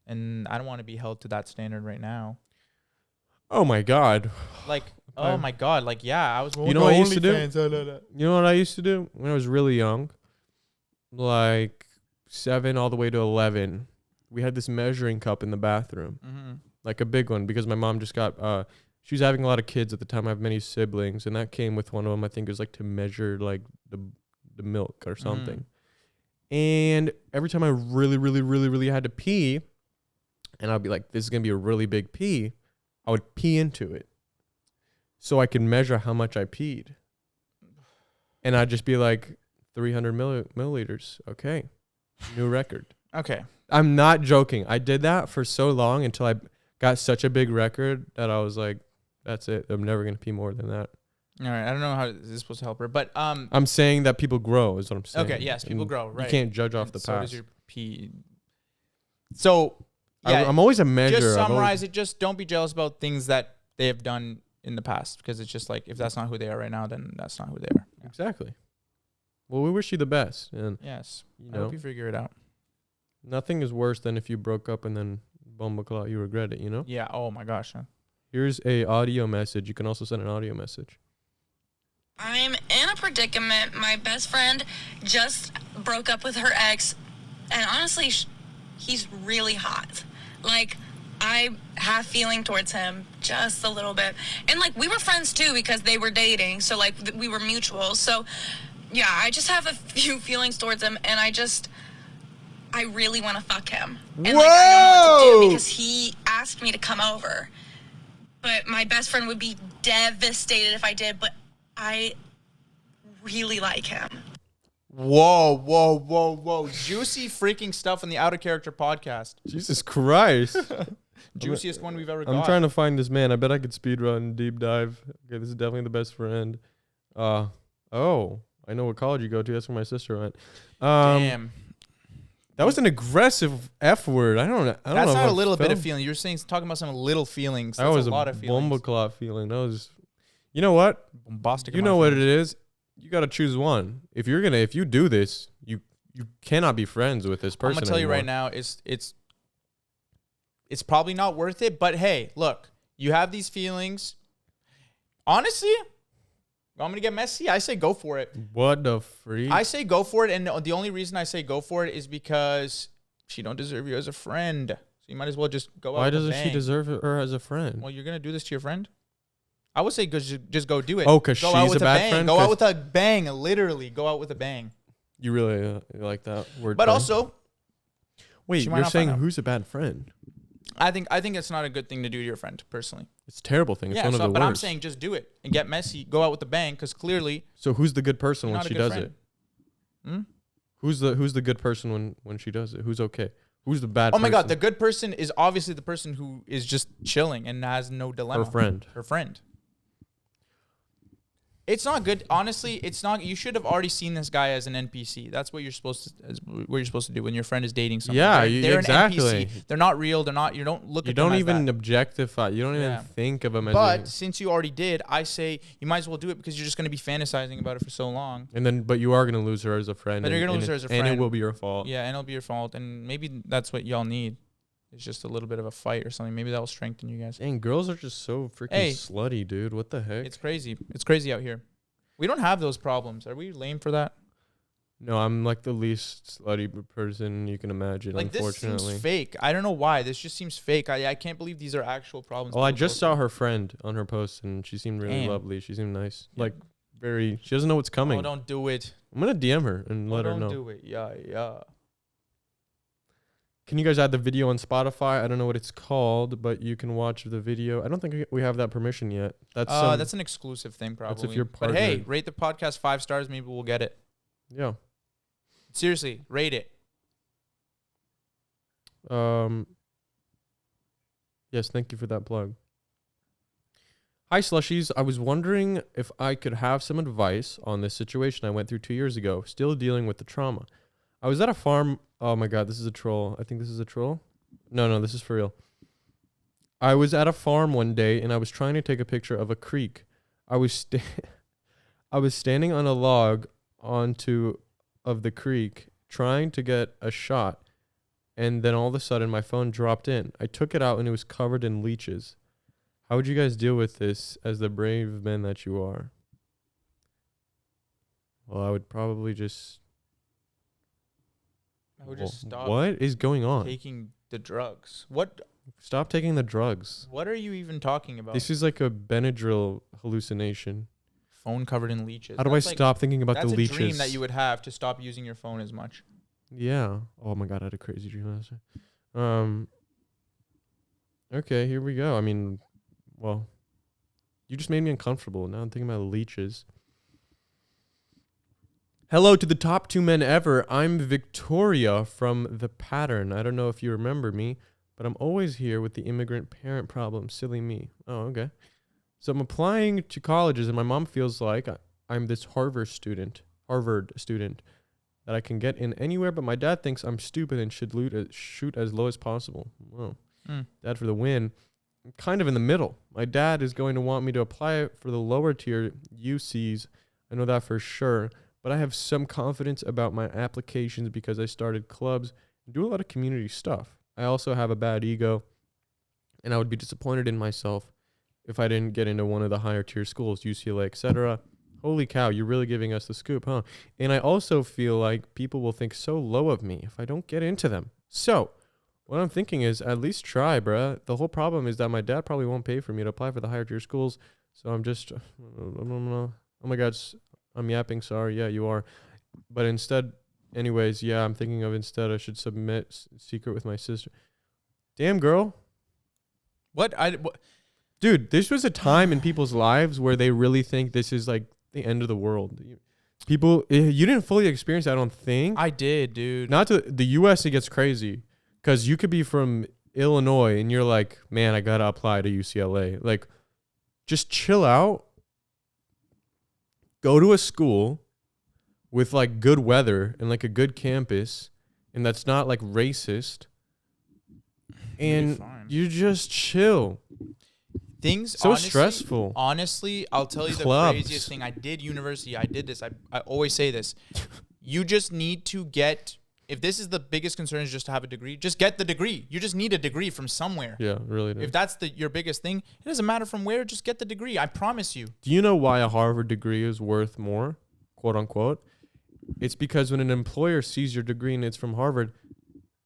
and I don't want to be held to that standard right now. Oh my god. Like, oh my god, like yeah, I was. You know what I used to do? You know what I used to do when I was really young, like 7 all the way to 11. We had this measuring cup in the bathroom, like a big one, because my mom just got. She was having a lot of kids at the time. I have many siblings, and that came with one of them. I think it was like to measure like the milk or something. And every time I really had to pee, and I'd be like, "This is gonna be a really big pee," I would pee into it, so I could measure how much I peed. And I'd just be like, 300 milliliters. Okay, new record. Okay. I'm not joking. I did that for so long until I got such a big record that I was like, that's it. I'm never going to pee more than that. All right. I don't know how this is supposed to help her, but I'm saying that people grow is what I'm saying. okay. Yes, people And grow. Right. You can't judge off And the so past. does your pee. So yeah, I'm always a measure. just summarize it. Just don't be jealous about things that they have done in the past, because it's just like, if that's not who they are right now, then that's not who they are. Yeah. Exactly. Well, we wish you the best. And, Yes. you I know, hope you figure it out. nothing is worse than if you broke up and then bumbleclaw, you regret it, you know? Yeah. Oh my gosh. Huh? Here's a audio message. You can also send an audio message. I'm in a predicament. My best friend just broke up with her ex, and honestly, he's really hot. Like, I have feeling towards him just a little bit. And, like, we were friends, too, because they were dating, so, like, we were mutual. So, yeah, I just have a few feelings towards him, and I really want to fuck him. And, like, I don't know what to do because he asked me to come over. But my best friend would be devastated if I did, but I really like him. Whoa. Juicy freaking stuff on the Out of Character podcast. Jesus Christ. Juiciest one we've ever got. I'm trying to find this man. I bet I could speedrun deep dive. Okay, this is definitely the best friend. Oh, I know what college you go to. That's where my sister went. Damn. That was an aggressive F word. I don't know. That's know not if a I little bit of felt- feeling. You're talking about some little feelings. That That's was a lot of feelings. bumbleclaw feeling. That was, you know what? Bombastic. You know what it is. You got to choose one. If you do this, you cannot be friends with this person. I'm gonna tell you right now, it's probably not worth it. But hey, look, you have these feelings. Honestly, I'm gonna get messy. I say go for it. What the freak? I say go for it, and the only reason I say go for it is because she don't deserve you as a friend. So you might as well just go out. Why with a doesn't she bang. deserve her as a friend? Well, you're gonna do this to your friend. I would say just go do it. Oh, 'cause Go out she's with a bad bang. friend? Go out 'Cause- with a bang. Literally, go out with a bang. You really like that word? But also, wait, she might you're not saying find out. who's a bad friend? I think it's not a good thing to do to your friend, personally. It's a terrible thing. It's one of the but worst. I'm saying just do it and get messy. Go out with a bang, because clearly So who's the good person you're when not a she good does friend. it? Who's the good person when she does it? Who's okay? Who's the bad? Oh my God, person? the good person is obviously the person who is just chilling and has no dilemma. Her friend. Her friend. It's not good. Honestly, it's not. You should have already seen this guy as an NPC. That's what you're supposed to do when your friend is dating someone. Yeah, they're exactly. an NPC. They're not real. They're not. You don't look You at them don't as even that. objectify. You don't Yeah. even think of them as. But since you already did, I say you might as well do it, because you're just going to be fantasizing about it for so long. but you are gonna lose her as a friend. But you're gonna lose her as a and friend. it will be your fault. Yeah, and it'll be your fault. And maybe that's what y'all need. It's just a little bit of a fight or something. Maybe that will strengthen you guys. Dang, girls are just so freaking Hey. slutty, dude. What the heck? It's crazy. It's crazy out here. We don't have those problems. Are we lame for that? No, I'm like the least slutty person you can imagine. Like, this Unfortunately. seems fake. I don't know why. This just seems fake. I can't believe these are actual problems. Well, I people just go saw her friend on her post, and she seemed really Damn. lovely. She seemed nice. Yeah. Like, very. She doesn't know what's through. coming. Oh, don't do it. I'm gonna DM her and let her don't know. do it. Yeah. Can you guys add the video on Spotify? I don't know what it's called, but you can watch the video. I don't think we have that permission yet. That's an exclusive thing, probably. that's if you're But hey, partnered. rate the podcast 5 stars. Maybe we'll get it. Yeah. Seriously, rate it. Yes, thank you for that plug. Hi, slushies. I was wondering if I could have some advice on this situation I went through 2 years ago, still dealing with the trauma. I was at a farm. Oh my God, this is a troll. I think this is a troll. No, this is for real. I was at a farm one day and I was trying to take a picture of a creek. I was I was standing on a log of the creek trying to get a shot, and then all of a sudden my phone dropped in. I took it out and it was covered in leeches. How would you guys deal with this as the brave men that you are? Well, I would probably just... I would just stop. What is going on? Taking the drugs. What? Stop taking the drugs. What are you even talking about? This is like a Benadryl hallucination. Phone covered in leeches. How do I stop thinking about the leeches? That's a dream that you would have to stop using your phone as much. Yeah. Oh my God, I had a crazy dream last night. Okay, here we go. I mean, well, you just made me uncomfortable. Now I'm thinking about leeches. Hello to the top 2 men ever. I'm Victoria from The Pattern. I don't know if you remember me, but I'm always here with the immigrant parent problem. Silly me. Oh, okay. So I'm applying to colleges, and my mom feels like I'm this Harvard student that I can get in anywhere, but my dad thinks I'm stupid and should shoot as low as possible. Whoa. Dad for the win. I'm kind of in the middle. My dad is going to want me to apply for the lower tier UCs. I know that for sure. But I have some confidence about my applications because I started clubs and do a lot of community stuff. I also have a bad ego, and I would be disappointed in myself if I didn't get into one of the higher tier schools, UCLA, etc. Holy cow, you're really giving us the scoop, huh? And I also feel like people will think so low of me if I don't get into them. So what I'm thinking is at least try, bruh. The whole problem is that my dad probably won't pay for me to apply for the higher tier schools. So I'm just, oh my God, I'm yapping. Sorry. Yeah, you are. But instead, anyways, yeah, I'm thinking of instead I should submit secret with my sister. Damn, girl. What? Dude, this was a time in people's lives where they really think this is like the end of the world. People, you didn't fully experience that, I don't think. I did, dude. Not to the U.S., it gets crazy. Because you could be from Illinois and you're like, man, I got to apply to UCLA. Like, just chill out. Go to a school with like good weather and like a good campus, and that's not like racist, and you just chill. Things so honestly, stressful. Honestly, I'll tell you Clubs. the craziest thing. I did university. I did this. I always say this. You just need to get. If this is the biggest concern is just to have a degree, just get the degree. You just need a degree from somewhere. Yeah, really. If that's your biggest thing, it doesn't matter from where. Just get the degree. I promise you. Do you know why a Harvard degree is worth more, quote unquote? It's because when an employer sees your degree and it's from Harvard,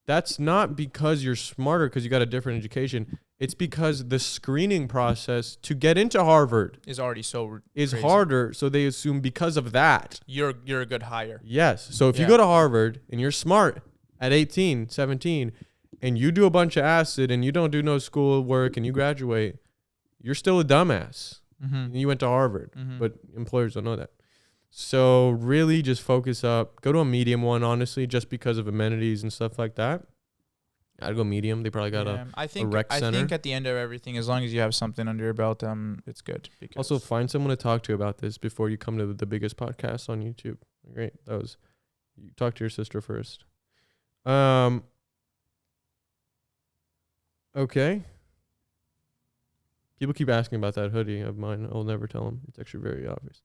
that's not because you're smarter because you got a different education. It's because the screening process to get into Harvard is already so is crazy. harder. So they assume because of that. You're a good hire. Yes. So if you go to Harvard and you're smart at 18, 17, and you do a bunch of acid and you don't do no school work and you graduate, you're still a dumbass. Mm-hmm. You went to Harvard, but employers don't know that. So really just focus up. Go to a medium one, honestly, just because of amenities and stuff like that. I'd go medium. They probably got a rec center. I think at the end of everything, as long as you have something under your belt, it's good. Because also, find someone to talk to about this before you come to the biggest podcast on YouTube. Great. You talk to your sister first. Okay. People keep asking about that hoodie of mine. I'll never tell them. It's actually very obvious.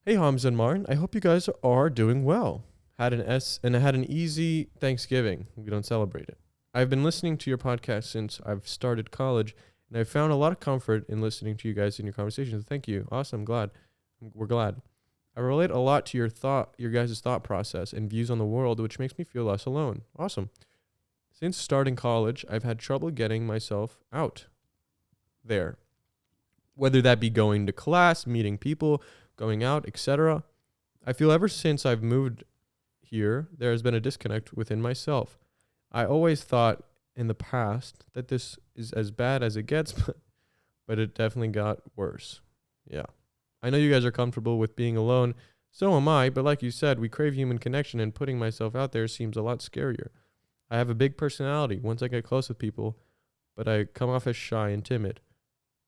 Hey, Hamza and Martin. I hope you guys are doing well. Had an easy Thanksgiving. We don't celebrate it. I've been listening to your podcast since I've started college, and I've found a lot of comfort in listening to you guys in your conversations. Thank you. Awesome. We're glad. I relate a lot to your guys' thought process and views on the world, which makes me feel less alone. Awesome. Since starting college, I've had trouble getting myself out there. Whether that be going to class, meeting people, going out, etc. I feel ever since I've moved here, there has been a disconnect within myself. I always thought in the past that this is as bad as it gets, but it definitely got worse. Yeah. I know you guys are comfortable with being alone. So am I, but like you said, we crave human connection, and putting myself out there seems a lot scarier. I have a big personality once I get close with people, but I come off as shy and timid.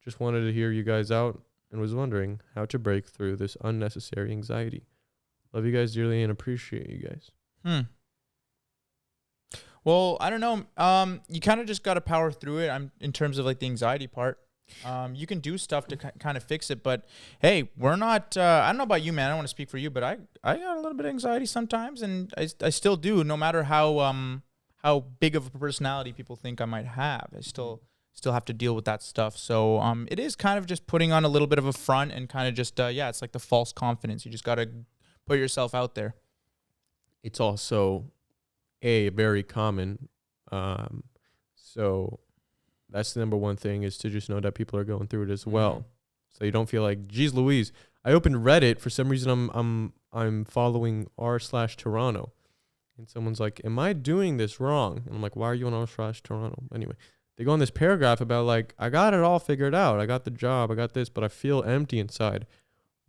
Just wanted to hear you guys out and was wondering how to break through this unnecessary anxiety. Love you guys dearly and appreciate you guys. Well, I don't know. You kind of just got to power through it. In terms of like the anxiety part. You can do stuff to kind of fix it, but hey, we're not. I don't know about you, man. I don't want to speak for you, but I got a little bit of anxiety sometimes, and I still do. No matter how big of a personality people think I might have, I still have to deal with that stuff. So it is kind of just putting on a little bit of a front and kind of just it's like the false confidence. You just got to put yourself out there. It's also very common. So that's the number one thing, is to just know that people are going through it as well. So you don't feel like, geez Louise, I opened Reddit for some reason. I'm following r/Toronto, and someone's like, am I doing this wrong? And I'm like, why are you on r/Toronto? Anyway, they go on this paragraph about like, I got it all figured out. I got the job. I got this, but I feel empty inside.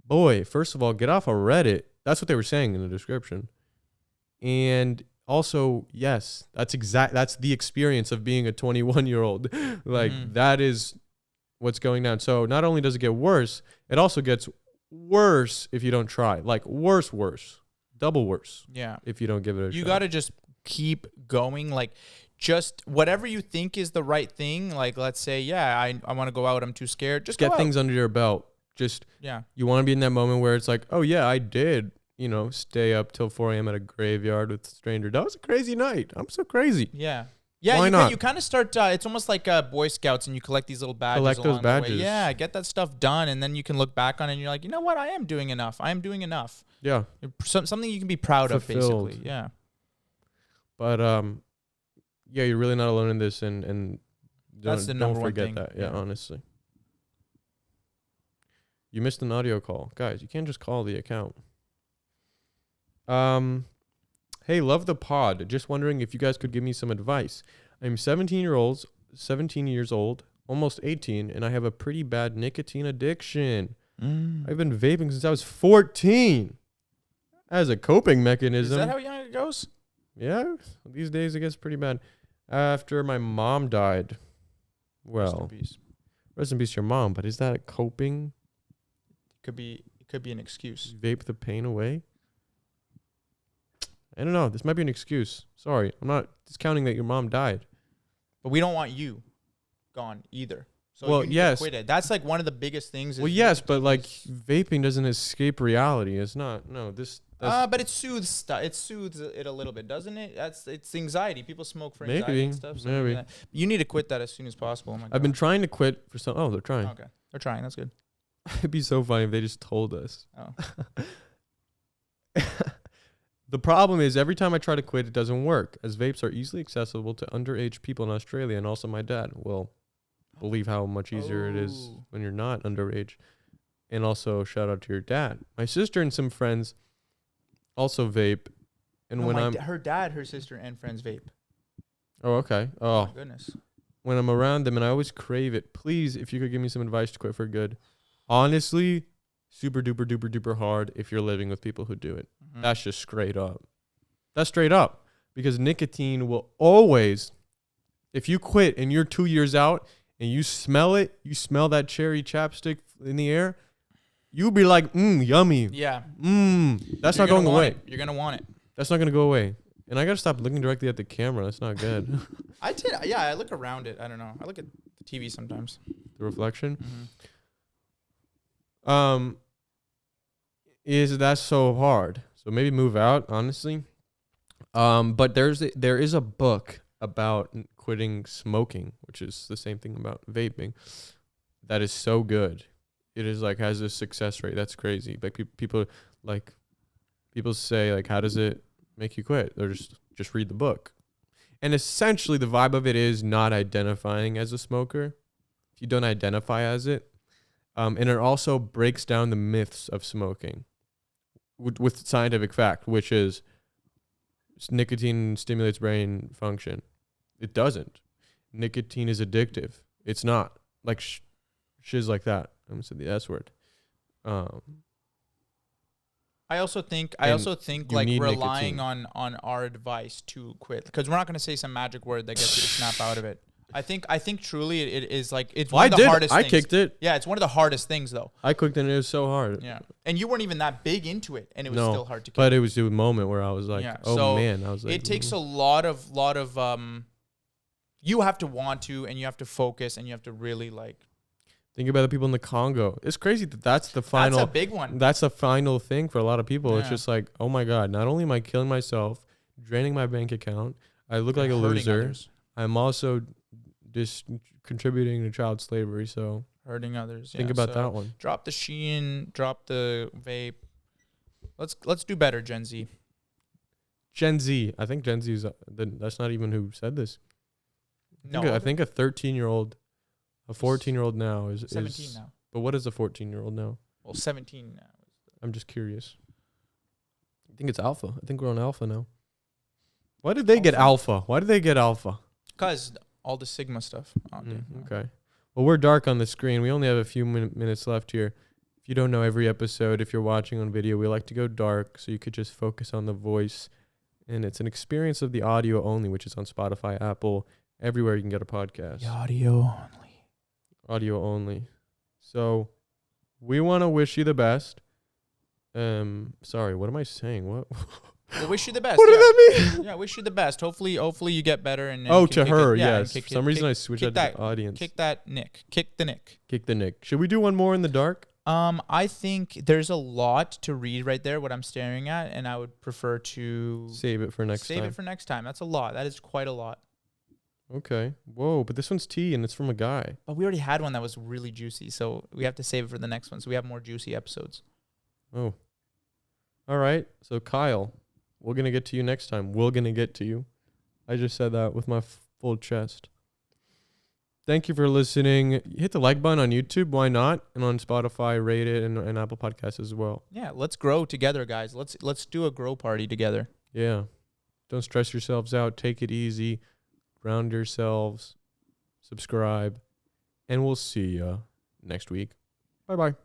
Boy, first of all, get off of Reddit. That's what they were saying in the description. And also, yes, that's the experience of being a 21-year-old. Like, that is what's going down. So not only does it get worse, it also gets worse if you don't try. Like, worse, double worse. Yeah. If you don't give it a shot. You got to just keep going. Like, just whatever you think is the right thing. Like, let's say, I want to go out. I'm too scared. Just get go things out. under your belt. Just, you want to be in that moment where it's like, oh yeah, I did, stay up till 4 a.m. at a graveyard with a stranger. That was a crazy night. I'm so crazy. Yeah. Why not? You kind of start, it's almost like Boy Scouts, and you collect these little badges. Collect those badges. Yeah, get that stuff done, and then you can look back on it, and you're like, you know what? I am doing enough. I am doing enough. Yeah. Something you can be proud Fulfilled. of, basically. Yeah. But, you're really not alone in this, and that's the number one thing. Don't forget that. Yeah, honestly. You missed an audio call. Guys, you can't just call the account. Hey, love the pod. Just wondering if you guys could give me some advice. I'm 17 years old, almost 18, and I have a pretty bad nicotine addiction. I've been vaping since I was 14 as a coping mechanism. Is that how young it goes? Yeah, these days it gets pretty bad. After my mom died. Well, rest in peace your mom, but is that a coping? It could be an excuse. Vape the pain away? I don't know. This might be an excuse. Sorry. I'm not discounting that your mom died. But we don't want you gone either. So well, you need yes. to quit it. That's like one of the biggest things. Well, yes, but like vaping doesn't escape reality. It's not. No, this. But it soothes stuff. It soothes it a little bit, doesn't it? It's anxiety. People smoke for anxiety and stuff. So maybe. You need to quit that as soon as possible. Oh my God. I've been trying to quit for some. Oh, they're trying. Okay, they're trying. That's good. It'd be so funny if they just told us. Oh. The problem is every time I try to quit, it doesn't work, as vapes are easily accessible to underage people in Australia, and also my dad will believe how much easier it is when you're not underage. And also, shout out to your dad. My sister and some friends also vape, and her sister, and friends vape. Oh, okay. Oh, my goodness. When I'm around them, and I always crave it. Please, if you could give me some advice to quit for good. Honestly, super duper duper duper hard if you're living with people who do it. That's just straight up. That's straight up. Because nicotine will always, if you quit and you're 2 years out and you smell it, you smell that cherry chapstick in the air, you'll be like, yummy. Yeah. That's not going away. You're going to want it. That's not going to go away. And I got to stop looking directly at the camera. That's not good. I did. Yeah, I look around it. I don't know. I look at the TV sometimes. The reflection? Is that so hard? So maybe move out, honestly. But there is a book about quitting smoking, which is the same thing about vaping. That is so good. It is like has a success rate. That's crazy. Like people say like, how does it make you quit? Or just read the book. And essentially the vibe of it is not identifying as a smoker. If you don't identify as it. And it also breaks down the myths of smoking with scientific fact, which is nicotine stimulates brain function. It doesn't. Nicotine is addictive. It's not. Like shiz like that. I'm going to say the S word. I also think like relying on our advice to quit, because we're not going to say some magic word that gets you to snap out of it. I think truly it is like it's Well, one of the hardest I things. kicked it. Yeah, it's one of the hardest things though. I cooked it and it was so hard. Yeah. And you weren't even that big into it, and it was No, still hard to kick. But it was the moment where I was like, Yeah, oh so man. I was like, it takes a lot of you have to want to, and you have to focus, and you have to really like. Think about the people in the Congo. It's crazy that that's the final. That's a big one. That's the final thing for a lot of people. It's Yeah. just like, oh my God, not only am I killing myself, draining my bank account, I look like a Hurting loser. others. I'm also just contributing to child slavery. So Hurting others. think yeah. about So that one. Drop the Shein, drop the vape. Let's do better, Gen Z. Gen Z. I think Gen Z is, that's not even who said this. I think a 13-year-old, a 14-year-old now is 17 now. But what is a 14-year-old now? Well, 17 now. I'm just curious. I think it's alpha. I think we're on alpha now. Why did they get alpha? Why did they get alpha? Because all the Sigma stuff. Okay. Well, we're dark on the screen. We only have a few minutes left here. If you don't know, every episode, if you're watching on video, we like to go dark so you could just focus on the voice. And it's an experience of the audio only, which is on Spotify, Apple, everywhere you can get a podcast. Audio only. Audio only. So we want to wish you the best. Sorry, what am I saying? What? Well, wish you the best. What did that mean? Yeah, wish you the best. Hopefully you get better. And Oh, you to can kick her, it. Yeah, yes. and For some reason, I switched kick that to the audience. Kick that Nick. Kick the Nick. Kick the Nick. Should we do one more in the dark? I think there's a lot to read right there, what I'm staring at, and I would prefer to Save it for next save time. it for next time. That's a lot. That is quite a lot. Okay. Whoa, but this one's tea and it's from a guy. But we already had one that was really juicy, so we have to save it for the next one, so we have more juicy episodes. Oh. All right. So, Kyle, we're going to get to you next time. We're going to get to you. I just said that with my full chest. Thank you for listening. Hit the like button on YouTube. Why not? And on Spotify, rate it, and Apple Podcasts as well. Yeah, let's grow together, guys. Let's do a grow party together. Yeah. Don't stress yourselves out. Take it easy. Ground yourselves. Subscribe. And we'll see you next week. Bye-bye.